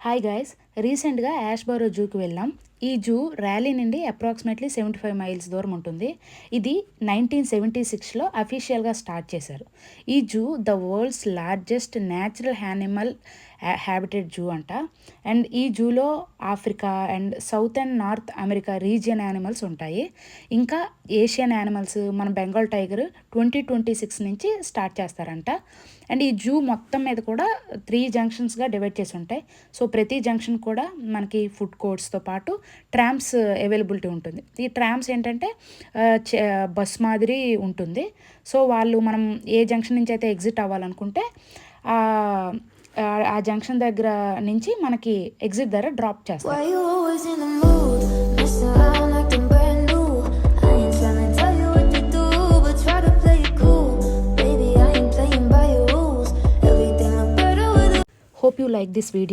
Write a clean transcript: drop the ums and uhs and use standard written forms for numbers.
Hi guys, రీసెంట్గా యాష్బరో జూకి వెళ్ళాం. ఈ జూ ర్యాలీ నుండి అప్రాక్సిమేట్లీ 75 మైల్స్ దూరం ఉంటుంది. ఇది 1976లో అఫీషియల్గా స్టార్ట్ చేశారు. ఈ zoo the world's largest natural animal habitat zoo అంట. అండ్ ఈ జూలో Africa and south and north America region animals ఉంటాయి. ఇంకా ఏషియన్ యానిమల్స్, మన బెంగాల్ టైగర్ 2026 నుంచి స్టార్ట్ చేస్తారంట. అండ్ ఈ జూ మొత్తం మీద కూడా 3 జంక్షన్స్గా డివైడ్ చేసి ఉంటాయి. సో ప్రతి జంక్షన్ కూడా మనకి ఫుడ్ కోర్ట్స్తో పాటు ట్రామ్స్ అవైలబిలిటీ ఉంటుంది. ఈ ట్రామ్స్ ఏంటంటే బస్ మాదిరి ఉంటుంది. సో వాళ్ళు మనం ఏ జంక్షన్ నుంచి అయితే ఎగ్జిట్ అవ్వాలనుకుంటే ఆ జంక్షన్ దగ్గర నుంచి మనకి ఎగ్జిట్ దగ్గర డ్రాప్ చేస్తారు. Hope you like this video.